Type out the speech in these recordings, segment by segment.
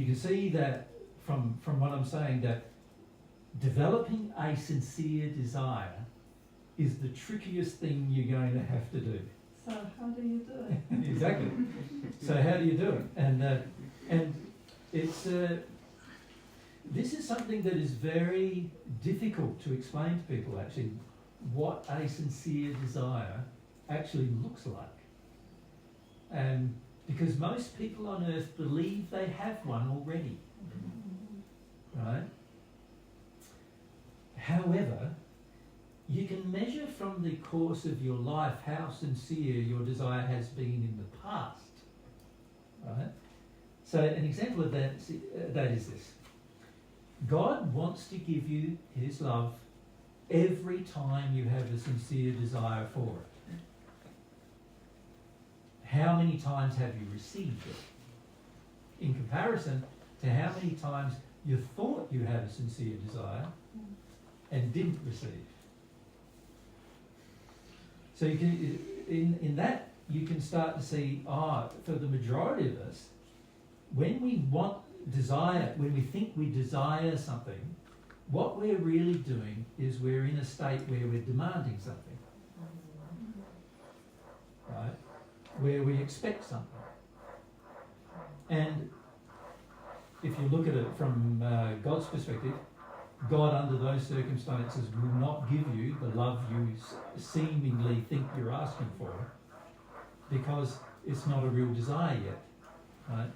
can see that from what I'm saying, that developing a sincere desire is the trickiest thing you're going to have to do. So how do you do it? Exactly. So how do you do it? And it's this is something that is very difficult to explain to people, actually, what a sincere desire actually looks like. And because most people on earth believe they have one already, right? However, you can measure from the course of your life how sincere your desire has been in the past, right? So an example of that is this. God wants to give you his love every time you have a sincere desire for it. How many times have you received it? In comparison to how many times you thought you had a sincere desire and didn't receive. So you can, in that you can start to see, for the majority of us, when we when we think we desire something, what we're really doing is we're in a state where we're demanding something, right? Where we expect something. And if you look at it from God's perspective, God under those circumstances will not give you the love you seemingly think you're asking for, because it's not a real desire yet, right?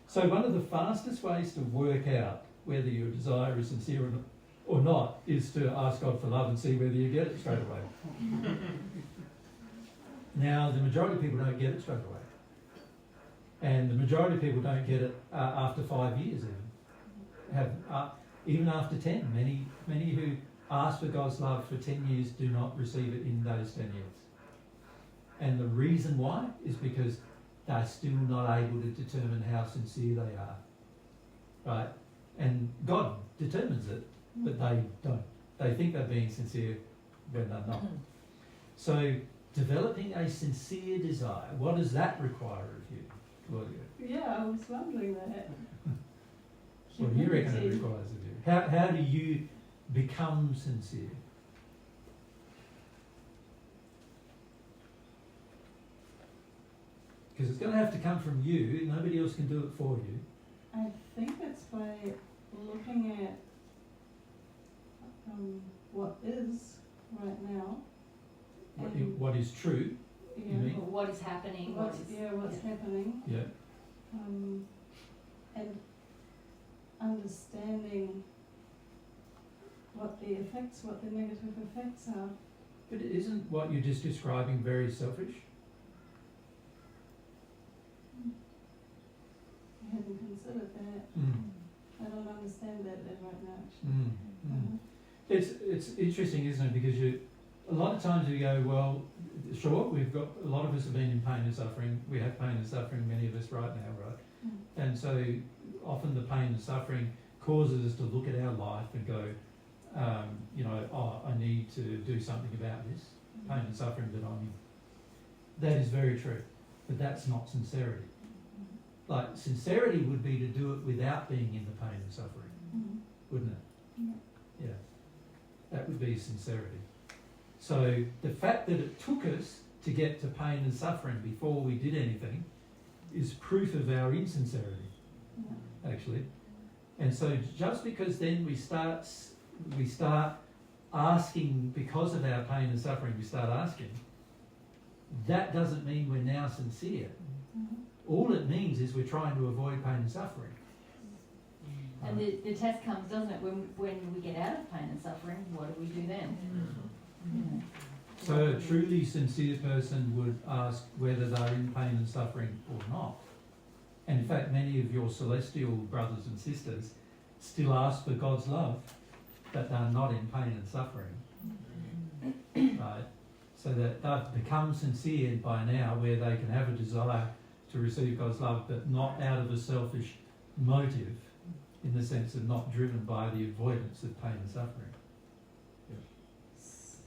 So one of the fastest ways to work out whether your desire is sincere or not is to ask God for love and see whether you get it straight away. Now, the majority of people don't get it straight away. And the majority of people don't get it after 5 years even. Even after 10. Many who ask for God's love for 10 years do not receive it in those 10 years. And the reason why is because they're still not able to determine how sincere they are. Right? And God determines it, but they don't. They think they're being sincere when they're not. So, developing a sincere desire, what does that require of you, Claudia? Yeah, I was wondering that. What do you reckon it requires of you? How do you become sincere? Because it's going to have to come from you. Nobody else can do it for you. I think it's by looking at what is right now. What is true? Yeah. You mean? Or what is happening? What's happening. Yeah. And understanding what the negative effects are. But isn't what you're just describing very selfish? I hadn't considered that. Mm. I don't understand that right now, actually. It's interesting, isn't it? Because a lot of times we go, well, sure, a lot of us have been in pain and suffering. We have pain and suffering, many of us right now, right? And so often the pain and suffering causes us to look at our life and go, I need to do something about this pain and suffering that I'm in. That is very true, but that's not sincerity. Like, sincerity would be to do it without being in the pain and suffering, wouldn't it? Yeah. That would be sincerity. So the fact that it took us to get to pain and suffering before we did anything is proof of our insincerity, actually. And so just because then we start asking because of our pain and suffering, we start asking, that doesn't mean we're now sincere. All it means is we're trying to avoid pain and suffering. And the test comes, doesn't it, when we get out of pain and suffering, what do we do then? So a truly sincere person would ask whether they're in pain and suffering or not. And in fact, many of your celestial brothers and sisters still ask for God's love, but they're not in pain and suffering. Right? So that they've become sincere by now, where they can have a desire to receive God's love, but not out of a selfish motive, in the sense of not driven by the avoidance of pain and suffering.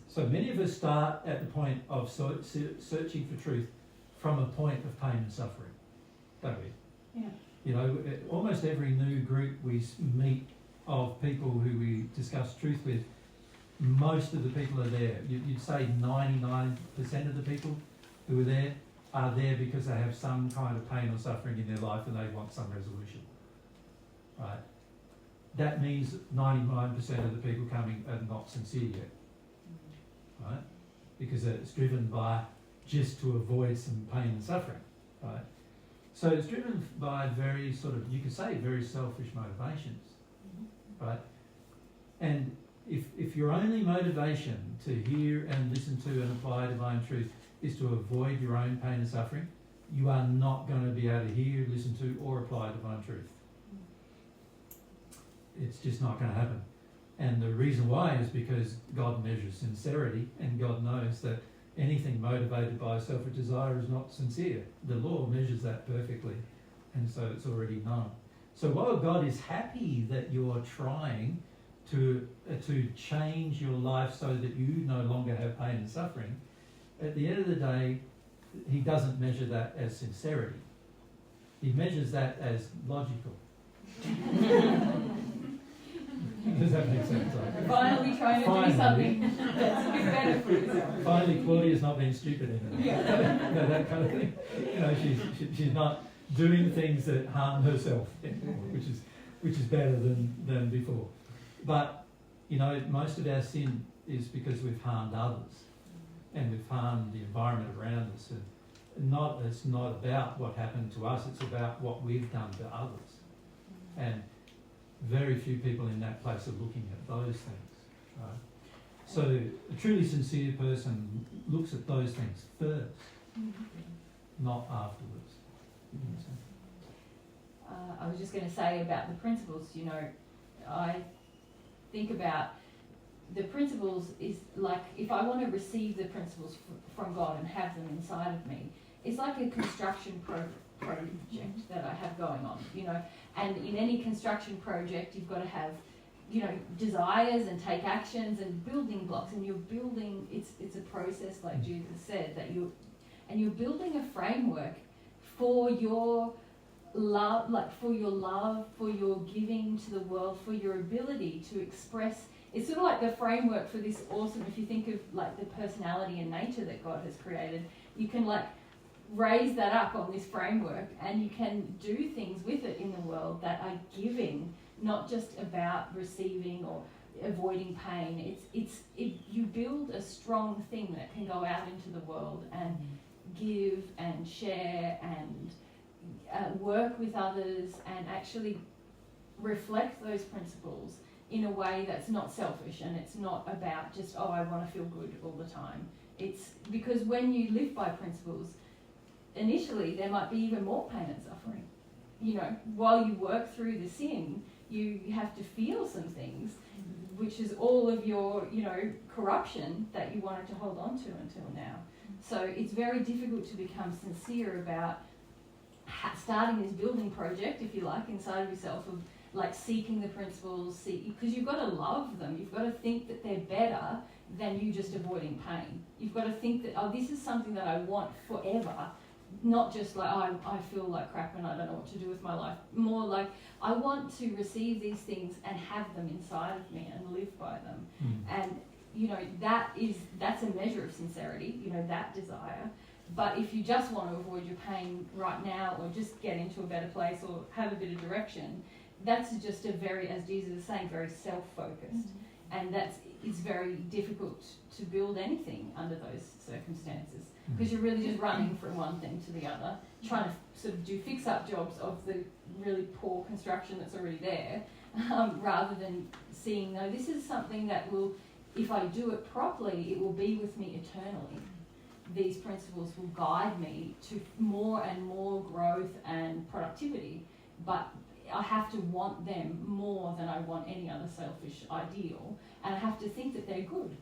So many of us start at the point of searching for truth from a point of pain and suffering, don't we? Yeah. You know, almost every new group we meet of people who we discuss truth with, most of the people are there. You'd say 99% of the people who are there because they have some kind of pain or suffering in their life and they want some resolution. Right? That means 99% of the people coming are not sincere yet. Right? Because it's driven by just to avoid some pain and suffering. Right? So it's driven by very sort of, you could say, very selfish motivations. Right? And if your only motivation to hear and listen to and apply divine truth is to avoid your own pain and suffering, you are not going to be able to hear, listen to, or apply divine truth. It's just not going to happen. And the reason why is because God measures sincerity, and God knows that anything motivated by selfish desire is not sincere. The law measures that perfectly, and so it's already known. So while God is happy that you're trying to change your life so that you no longer have pain and suffering, at the end of the day, he doesn't measure that as sincerity. He measures that as logical. Does that make sense? Finally trying to do something that's a bit better for yourself. Finally, Claudia's not being stupid anymore. Yeah. You know, that kind of thing. You know, she's not doing things that harm herself anymore, which is better than before. But you know, most of our sin is because we've harmed others, and we've harmed the environment around us. And it's not about what happened to us; it's about what we've done to others. And very few people in that place are looking at those things. Right? So a truly sincere person looks at those things first, not afterwards. I was just going to say about the principles, you know, I think about the principles is like, if I want to receive the principles from God and have them inside of me, it's like a construction project that I have going on, you know, and in any construction project you've got to have, you know, desires and take actions and building blocks, and you're building, it's a process like Jesus said, that you're building a framework for your love, for your giving to the world, for your ability to express. It's sort of like the framework for this awesome, if you think of like the personality and nature that God has created, you can like raise that up on this framework and you can do things with it in the world that are giving, not just about receiving or avoiding pain. You build a strong thing that can go out into the world and give and share and work with others and actually reflect those principles in a way that's not selfish, and it's not about just, oh, I want to feel good all the time. It's because when you live by principles, initially there might be even more pain and suffering. You know, while you work through the sin, you have to feel some things, which is all of your, you know, corruption that you wanted to hold on to until now. So it's very difficult to become sincere about starting this building project, if you like, inside of yourself, of like seeking the principles, because you've got to love them. You've got to think that they're better than you just avoiding pain. You've got to think that, oh, this is something that I want forever, not just like, oh, I feel like crap and I don't know what to do with my life. More like, I want to receive these things and have them inside of me and live by them. And you know, that's a measure of sincerity, you know, that desire. But if you just want to avoid your pain right now, or just get into a better place, or have a bit of direction, that's just a very, as Jesus is saying, very self-focused. And it's very difficult to build anything under those circumstances, because you're really just running from one thing to the other, trying to sort of do fix-up jobs of the really poor construction that's already there, rather than seeing, no, this is something that will, if I do it properly, it will be with me eternally. These principles will guide me to more and more growth and productivity, but I have to want them more than I want any other selfish ideal, and I have to think that they're good.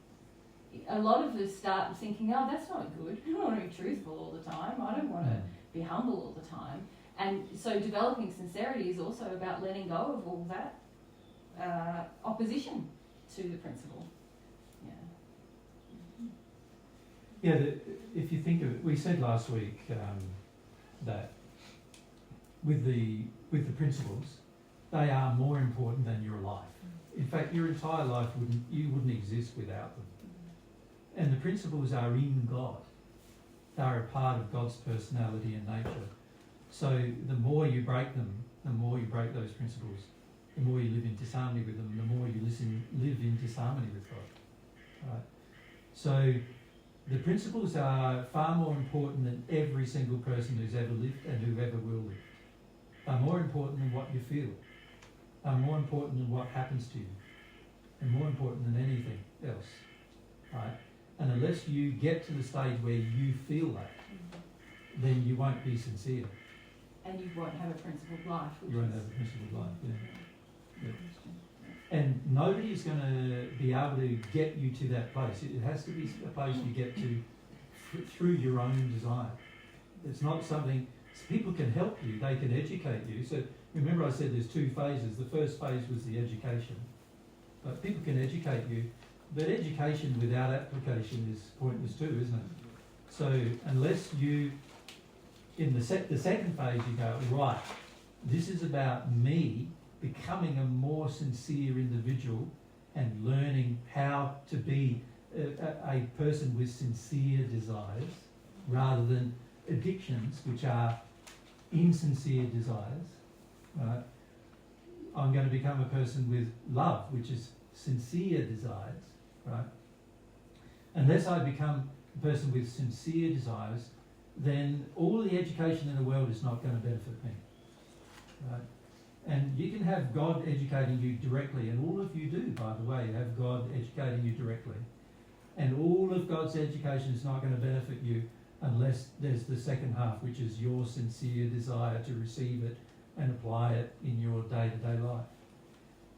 A lot of us start thinking, oh, that's not good. I don't want to be truthful all the time. I don't want to be humble all the time. And so developing sincerity is also about letting go of all that opposition to the principle. Yeah, if you think of it, we said last week that with the with the principles, they are more important than your life. In fact, your entire life wouldn't exist without them. And the principles are in God. They are a part of God's personality and nature. So the more you break them, the more you break those principles, the more you live in disharmony with them, the more you live in disharmony with God. Right? So the principles are far more important than every single person who's ever lived and who ever will live. They're more important than what you feel. They're more important than what happens to you. And more important than anything else. Right? And unless you get to the stage where you feel that, then you won't be sincere. And you won't have a principled life. You won't have a principled life, yeah. And nobody is going to be able to get you to that place. It has to be a place you get to through your own desire. It's not something, people can help you, they can educate you. So remember I said there's two phases. The first phase was the education. But people can educate you, but education without application is pointless too, isn't it? So unless you, in the second phase you go, right, this is about me becoming a more sincere individual and learning how to be a person with sincere desires rather than addictions, which are insincere desires. Right? I'm going to become a person with love, which is sincere desires. Right? Unless I become a person with sincere desires, then all the education in the world is not going to benefit me. Right? And you can have God educating you directly, and all of you do, by the way, have God educating you directly. And all of God's education is not going to benefit you unless there's the second half, which is your sincere desire to receive it and apply it in your day-to-day life.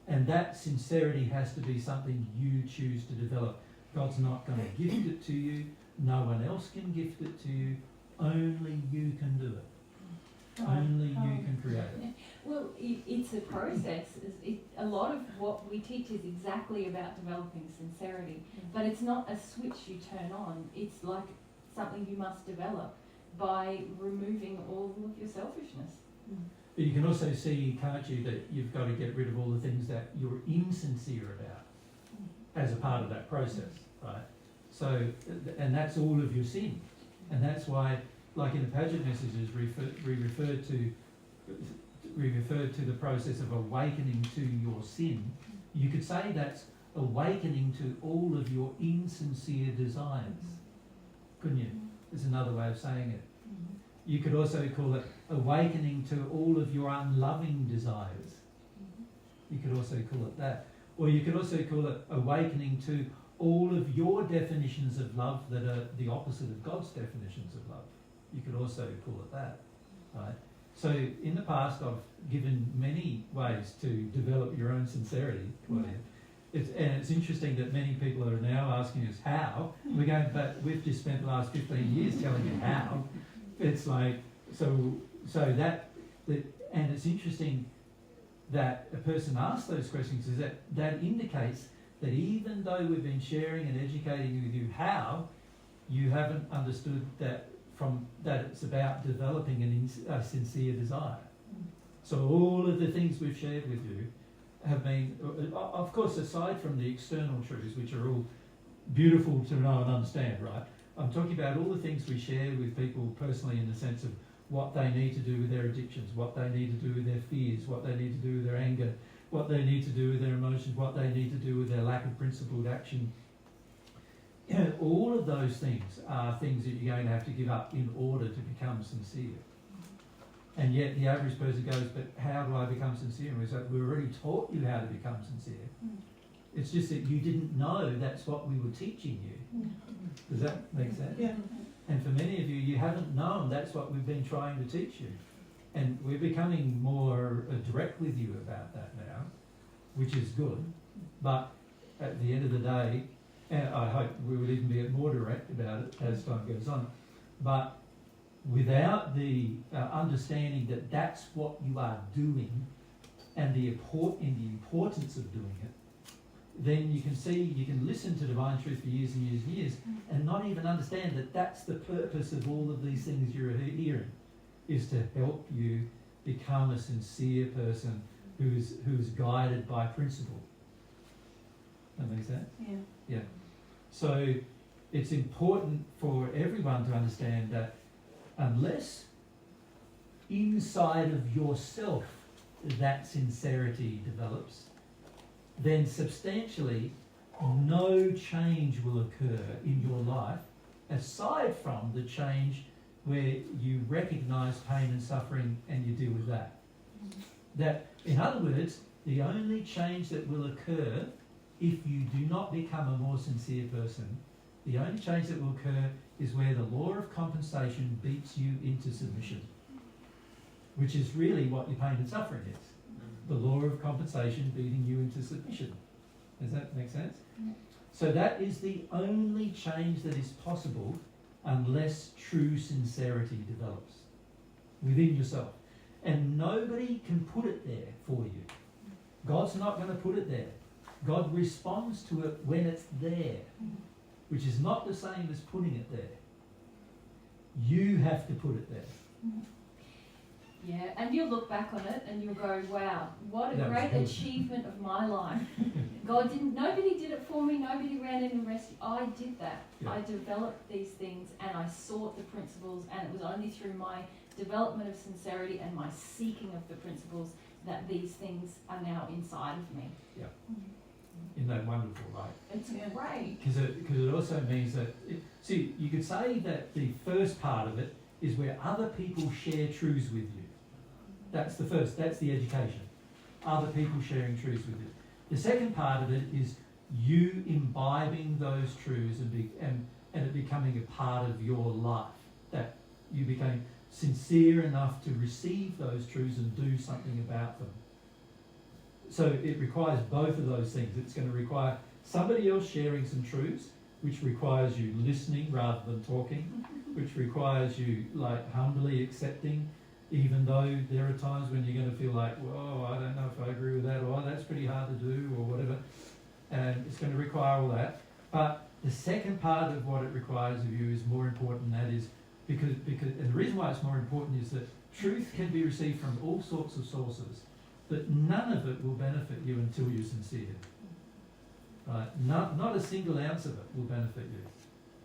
And that sincerity has to be something you choose to develop. God's not going to gift it to you. No one else can gift it to you. Only you can do it. Only you can create it. Well, it's a process. A lot of what we teach is exactly about developing sincerity, but it's not a switch you turn on. It's like something you must develop by removing all of your selfishness. But you can also see, can't you, that you've got to get rid of all the things that you're insincere about as a part of that process, right? So, and that's all of your sin. And that's why, like in the Paget messages, we referred to the process of awakening to your sin. You could say that's awakening to all of your insincere desires, couldn't you? There's another way of saying it. You could also call it awakening to all of your unloving desires. You could also call it that. Or you could also call it awakening to all of your definitions of love that are the opposite of God's definitions of love. You could also call it that, right? So in the past, I've given many ways to develop your own sincerity, Claudia. It's interesting that many people are now asking us how. We're going, but we've just spent the last 15 years telling you how. It's like, so that, and it's interesting that a person asks those questions, is that indicates that even though we've been sharing and educating with you how, you haven't understood that that it's about developing a sincere desire. So all of the things we've shared with you have been, of course, aside from the external truths, which are all beautiful to know and understand, right? I'm talking about all the things we share with people personally in the sense of what they need to do with their addictions, what they need to do with their fears, what they need to do with their anger, what they need to do with their emotions, what they need to do with their lack of principled action. You know, all of those things are things that you're going to have to give up in order to become sincere. And yet the average person goes, but how do I become sincere? And we say, we already taught you how to become sincere. It's just that you didn't know that's what we were teaching you. Does that make sense? Yeah. And for many of you, you haven't known that's what we've been trying to teach you. And we're becoming more direct with you about that now, which is good. But at the end of the day, and I hope we will even be more direct about it as time goes on, but without the understanding that that's what you are doing and the importance of doing it, then you can listen to divine truth for years and years and years and not even understand that that's the purpose of all of these things you're hearing, is to help you become a sincere person who's guided by principle. That makes sense? Yeah. So it's important for everyone to understand that unless inside of yourself that sincerity develops, then substantially no change will occur in your life aside from the change where you recognise pain and suffering and you deal with that. That, in other words, the only change that will occur if you do not become a more sincere person, the only change that will occur is where the law of compensation beats you into submission, which is really what your pain and suffering is. The law of compensation beating you into submission. Does that make sense? Yeah. So that is the only change that is possible unless true sincerity develops within yourself. And nobody can put it there for you. God's not going to put it there. God responds to it when it's there, which is not the same as putting it there. You have to put it there. Yeah, and you'll look back on it and you'll go, wow, what a That was great good. achievement of my life. Nobody did it for me, nobody ran in and rescued. I did that. Yeah. I developed these things and I sought the principles, and it was only through my development of sincerity and my seeking of the principles that these things are now inside of me. Yeah. Isn't that wonderful, right? It's great. Because it also means that, see, you could say that the first part of it is where other people share truths with you. That's the first, that's the education. Other people sharing truths with you. The second part of it is you imbibing those truths and it becoming a part of your life. That you became sincere enough to receive those truths and do something about them. So it requires both of those things. It's going to require somebody else sharing some truths, which requires you listening rather than talking, which requires you like humbly accepting, even though there are times when you're going to feel like, whoa, I don't know if I agree with that, or that's pretty hard to do, or whatever. And it's going to require all that. But the second part of what it requires of you is more important, and that is because and the reason why it's more important is that truth can be received from all sorts of sources, but none of it will benefit you until you're sincere. Right? Not a single ounce of it will benefit you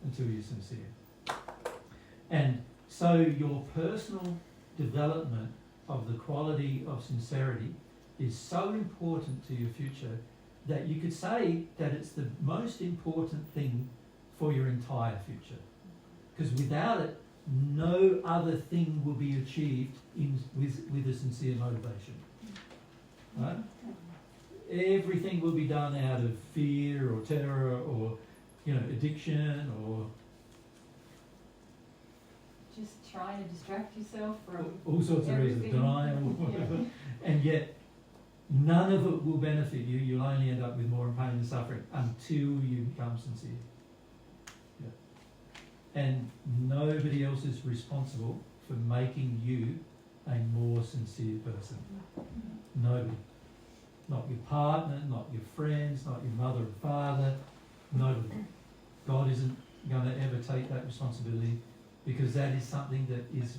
until you're sincere. And so your personal development of the quality of sincerity is so important to your future that you could say that it's the most important thing for your entire future. Because without it, no other thing will be achieved with a sincere motivation. Right? Everything will be done out of fear or terror or, addiction or Just trying to distract yourself from all sorts of reasons, everything. denial, whatever. And yet, none of it will benefit you. You'll only end up with more pain and suffering until you become sincere. Yeah. And nobody else is responsible for making you a more sincere person. Nobody. Not your partner, not your friends, not your mother and father, nobody. God isn't going to ever take that responsibility, because that is something that is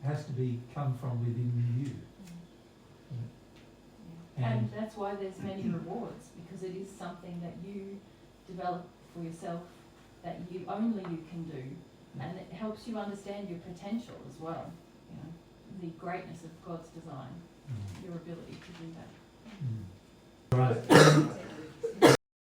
has to come from within you. Yeah. And that's why there's many rewards, because it is something that you develop for yourself, that only you can do, and it helps you understand your potential as well. The greatness of God's design, your ability to do that. Mm.